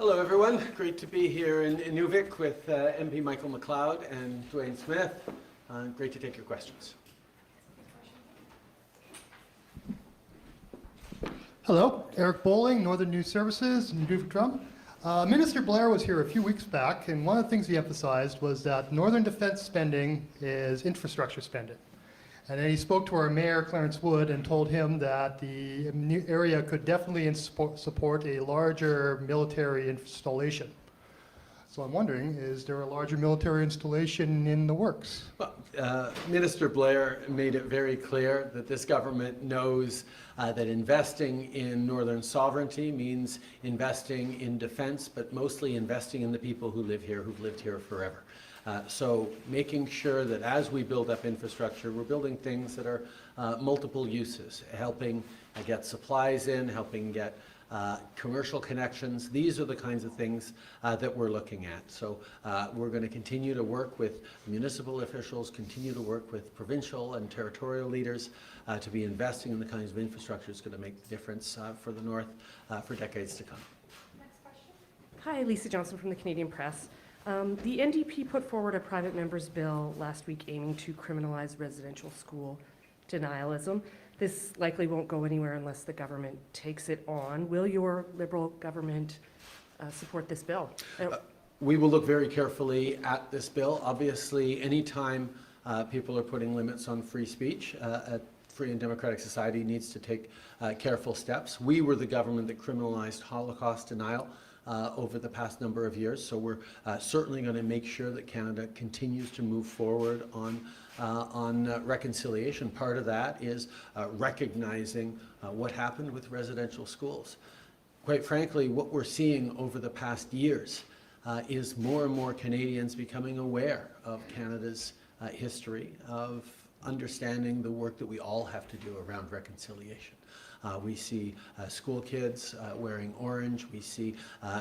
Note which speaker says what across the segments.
Speaker 1: Hello everyone, great to be here in Inuvik with MP Michael McLeod and Dwayne Smith. Great to take your questions.
Speaker 2: Hello, Eric Bowling, Northern News Services, Inuvik. Minister Blair was here a few weeks back, and one of the things he emphasized was that Northern defense spending is infrastructure spending. And then he spoke to our mayor, Clarence Wood, and told him that the area could definitely support a larger military installation. So I'm wondering, is there a larger military installation in the works?
Speaker 1: Well, Minister Blair made it very clear that this government knows that investing in northern sovereignty means investing in defense, but mostly investing in the people who live here, who've lived here forever. So making sure that as we build up infrastructure, we're building things that are multiple uses, helping get supplies in, helping get commercial connections. These are the kinds of things that we're looking at. So we're going to continue to work with municipal officials, continue to work with provincial and territorial leaders to be investing in the kinds of infrastructure that's going to make the difference for the North for decades to come.
Speaker 3: Next question. Hi, Lisa Johnson from the Canadian Press. The NDP put forward a private member's bill last week aiming to criminalize residential school denialism. This likely won't go anywhere unless the government takes it on. Will your Liberal government support this bill?
Speaker 1: We will look very carefully at this bill. Obviously, anytime people are putting limits on free speech, a free and democratic society needs to take careful steps. We were the government that criminalized Holocaust denial over the past number of years, so we're certainly going to make sure that Canada continues to move forward on reconciliation. Part of that is recognizing what happened with residential schools. Quite frankly, what we're seeing over the past years is more and more Canadians becoming aware of Canada's history, of understanding the work that we all have to do around reconciliation. We see school kids wearing orange. We see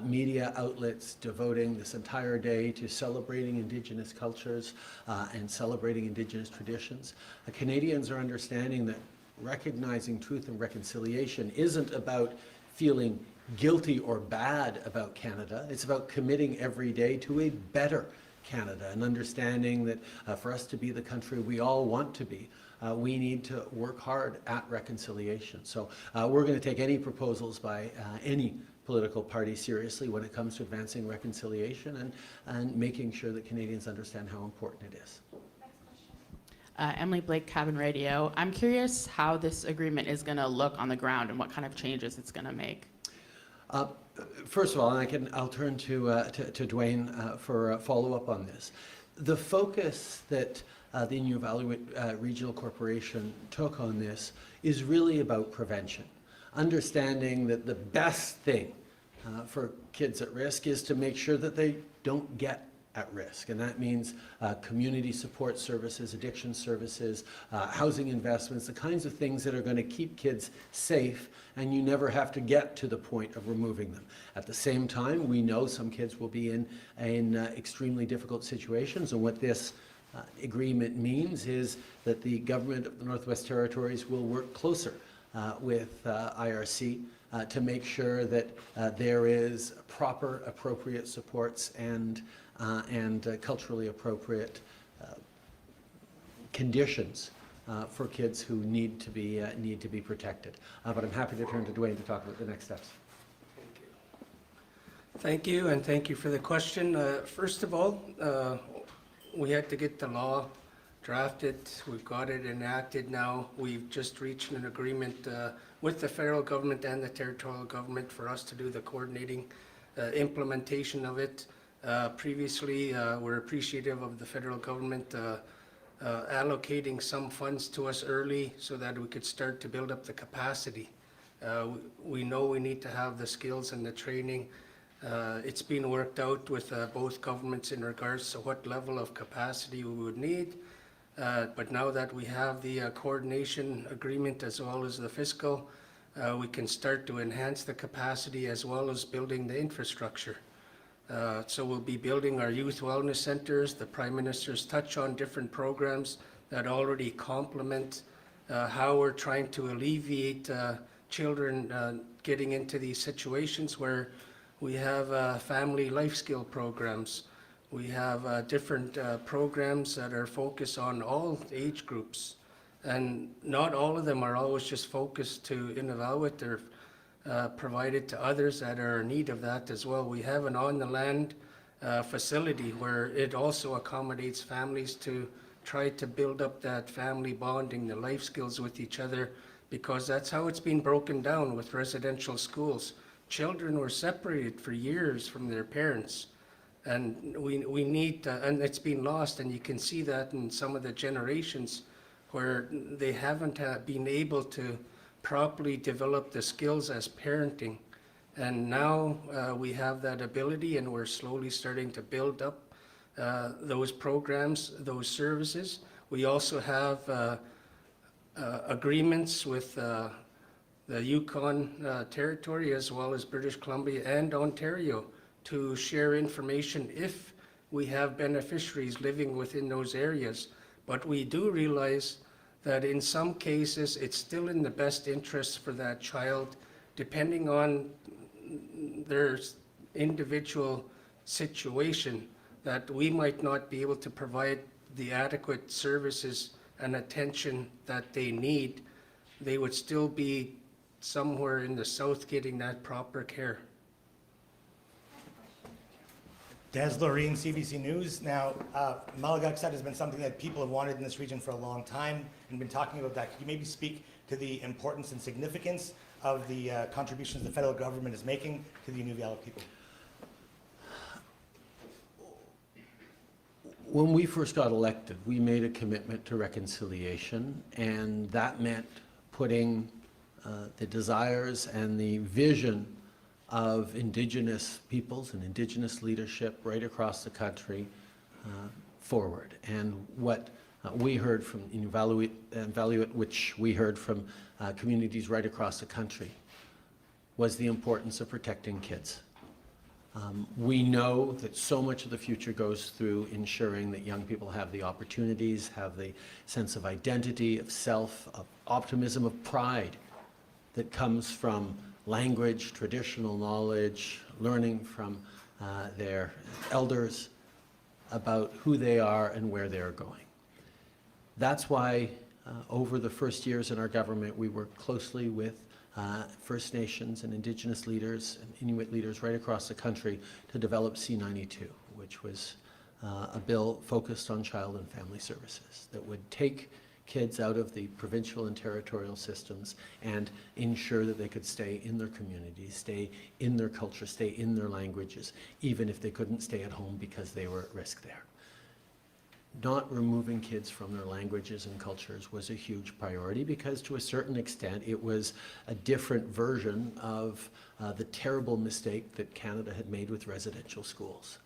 Speaker 1: media outlets devoting this entire day to celebrating Indigenous cultures and celebrating Indigenous traditions. Canadians are understanding that recognizing truth and reconciliation isn't about feeling guilty or bad about Canada. It's about committing every day to a better Canada and understanding that for us to be the country we all want to be, we need to work hard at reconciliation. So we're going to take any proposals by any political party seriously when it comes to advancing reconciliation and making sure that Canadians understand how important it is.
Speaker 4: Emily Blake, Cabin Radio. I'm curious how this agreement is going to look on the ground and what kind of changes it's going to make.
Speaker 1: First of all, and I'll turn to Dwayne for a follow-up on this. The focus that the Inuvik Regional Corporation took on this is really about prevention, understanding that the best thing for kids at risk is to make sure that they don't get at risk, and that means community support services, addiction services, housing investments, the kinds of things that are going to keep kids safe, and you never have to get to the point of removing them. At the same time, we know some kids will be in extremely difficult situations, and what this agreement means is that the government of the Northwest Territories will work closer with IRC to make sure that there is proper, appropriate supports and culturally appropriate conditions for kids who need to be protected. But I'm happy to turn to Dwayne to talk about the next steps.
Speaker 5: Thank you, and thank you for the question. First of all, we had to get the law drafted. We've got it enacted now. We've just reached an agreement with the federal government and the territorial government for us to do the coordinating implementation of it. Previously, we're appreciative of the federal government allocating some funds to us early so that we could start to build up the capacity. We know we need to have the skills and the training. It's been worked out with both governments in regards to what level of capacity we would need. But now that we have the coordination agreement as well as the fiscal, we can start to enhance the capacity as well as building the infrastructure. So we'll be building our youth wellness centers. The Prime Minister's touched on different programs that already complement how we're trying to alleviate children getting into these situations where We have family life skill programs. We have different programs that are focused on all age groups. And not all of them are always just focused to Inuvik. They're provided to others that are in need of that as well. We have an on-the-land facility where it also accommodates families to try to build up that family bonding, the life skills with each other, because that's how it's been broken down with residential schools. Children were separated for years from their parents, and we need to, and it's been lost, and you can see that in some of the generations where they haven't been able to properly develop the skills as parenting. And now we have that ability, and we're slowly starting to build up those programs, those services. We also have agreements with the Yukon territory, as well as British Columbia and Ontario, to share information if we have beneficiaries living within those areas. But we do realize that in some cases, it's still in the best interest for that child, depending on their individual situation, that we might not be able to provide the adequate services and attention that they need. They would still be somewhere in the south getting that proper care.
Speaker 6: Des Loreen, CBC News. Now, Malagaksat has been something that people have wanted in this region for a long time and been talking about that. Could you maybe speak to the importance and significance of the contributions the federal government is making to the Inuvik people?
Speaker 1: When we first got elected, we made a commitment to reconciliation, and that meant putting the desires and the vision of Indigenous peoples and Indigenous leadership right across the country forward. And what we heard from Inuvik, which we heard from communities right across the country, was the importance of protecting kids. We know that so much of the future goes through ensuring that young people have the opportunities, have the sense of identity, of self, of optimism, of pride that comes from language, traditional knowledge, learning from their elders about who they are and where they are going. That's why over the first years in our government, we worked closely with First Nations and Indigenous leaders and Inuit leaders right across the country to develop C-92, which was a bill focused on child and family services that would take kids out of the provincial and territorial systems and ensure that they could stay in their communities, stay in their culture, stay in their languages, even if they couldn't stay at home because they were at risk there. Not removing kids from their languages and cultures was a huge priority because to a certain extent it was a different version of the terrible mistake that Canada had made with residential schools,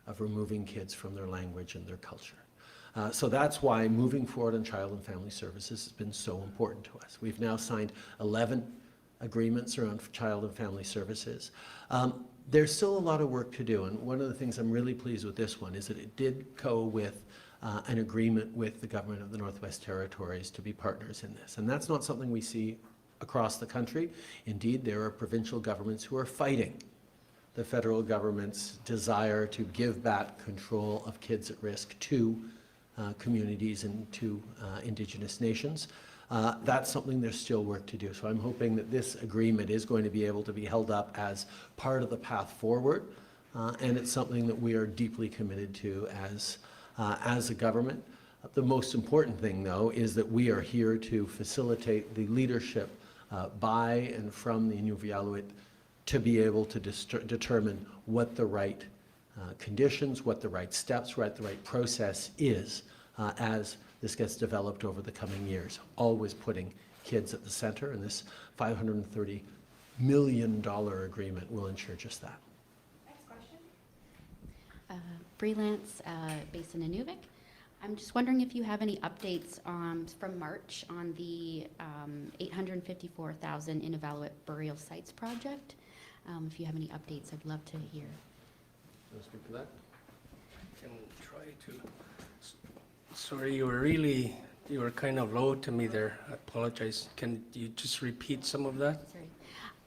Speaker 1: of removing kids from their language and their culture. So that's why moving forward on child and family services has been so important to us. We've now signed 11 agreements around child and family services. There's still a lot of work to do, and one of the things I'm really pleased with this one is that it did go with an agreement with the government of the Northwest Territories to be partners in this. And that's not something we see across the country. Indeed, there are provincial governments who are fighting the federal government's desire to give back control of kids at risk to communities and to Indigenous nations. That's something there's still work to do. So I'm hoping that this agreement is going to be able to be held up as part of the path forward, and it's something that we are deeply committed to as a government. The most important thing, though, is that we are here to facilitate the leadership by and from the Inuvik to be able to determine what the right conditions, what the right steps, what the right process is as this gets developed over the coming years, always putting kids at the center, and this $530 million agreement will ensure just that.
Speaker 7: Next question. Freelance based in Inuvik. I'm just wondering if you have any updates from March on the 854,000 Inuvik burial sites project. If you have any updates, I'd love to hear.
Speaker 1: Want to speak to that?
Speaker 5: Can try to. Sorry, you were kind of low to me there. I apologize. Can you just repeat some of that?
Speaker 7: Sorry.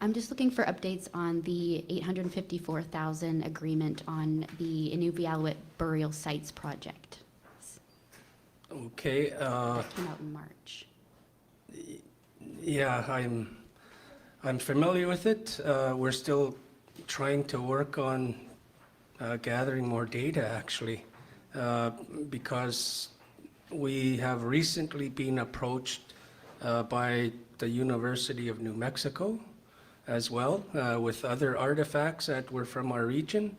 Speaker 7: I'm just looking for updates on the $854,000 agreement on the Inuvik burial sites project.
Speaker 5: Okay,
Speaker 7: That came out in March.
Speaker 5: yeah, I'm familiar with it. We're still trying to work on gathering more data, actually, because we have recently been approached by the University of New Mexico as well, with other artifacts that were from our region,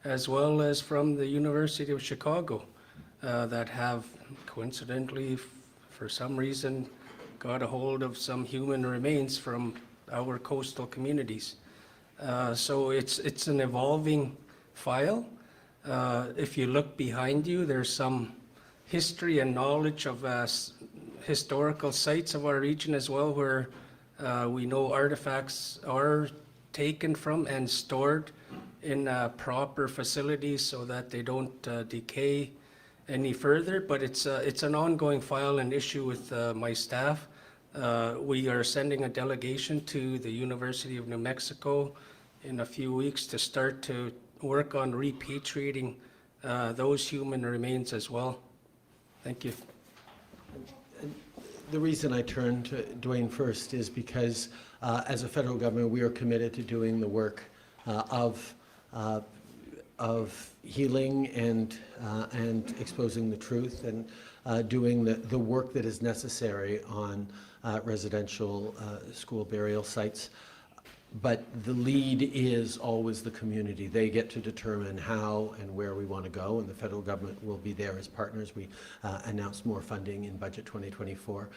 Speaker 5: as well as from the University of Chicago, that have coincidentally, for some reason, got a hold of some human remains from our coastal communities. So it's an evolving file. If you look behind you, there's some history and knowledge of historical sites of our region as well, where we know artifacts are taken from and stored in proper facilities so that they don't decay any further. But it's an ongoing file and issue with my staff. We are sending a delegation to the University of New Mexico in a few weeks to start to work on repatriating those human remains as well. Thank you.
Speaker 1: The reason I turned to Dwayne first is because as a federal government, we are committed to doing the work of healing and exposing the truth and doing the work that is necessary on residential school burial sites. But the lead is always the community. They get to determine how and where we want to go, and the federal government will be there as partners. We announced more funding in Budget 2024,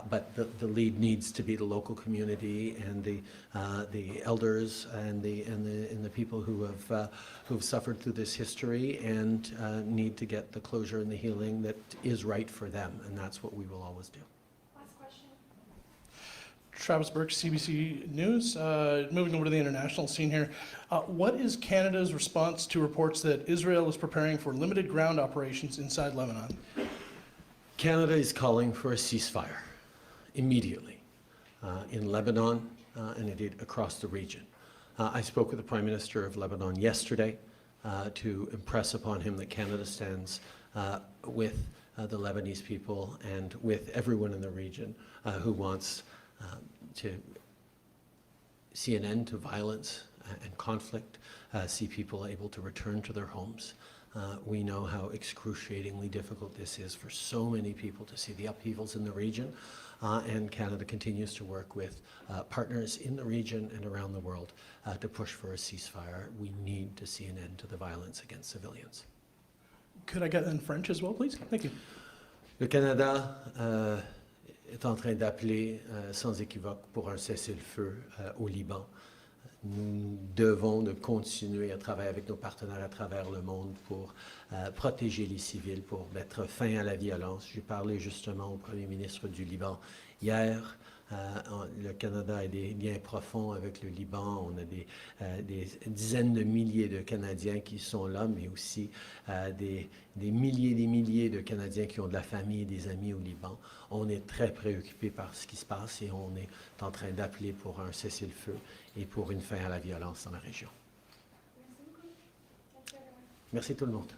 Speaker 1: but the lead needs to be the local community and the elders and the people who've suffered through this history and need to get the closure and the healing that is right for them, and that's what we will always do.
Speaker 8: Travis Burke, CBC News. Moving over to the international scene here. What is Canada's response to reports that Israel is preparing for limited ground operations inside Lebanon?
Speaker 1: Canada is calling for a ceasefire immediately in Lebanon and indeed across the region. I spoke with the Prime Minister of Lebanon yesterday to impress upon him that Canada stands with the Lebanese people and with everyone in the region who wants to see an end to violence and conflict, see people able to return to their homes. We know how excruciatingly difficult this is for so many people to see the upheavals in the region, and Canada continues to work with partners in the region and around the world to push for a ceasefire. We need to see an end to the violence against civilians.
Speaker 8: Could I get that in French as well, please? Thank you.
Speaker 1: Le Canada est en train d'appeler sans équivoque pour un cessez-le-feu au Liban. Nous devons de continuer à travailler avec nos partenaires à travers le monde pour protéger les civils, pour mettre fin à la violence. J'ai parlé justement au Premier ministre du Liban hier. Le Canada a des liens profonds avec le Liban. On a des dizaines de milliers de Canadiens qui sont là, mais aussi des milliers de Canadiens qui ont de la famille et des amis au Liban. On est très préoccupés par ce qui se passe et on est en train d'appeler pour un cessez-le-feu et pour une fin à la violence dans la région. Merci tout le monde.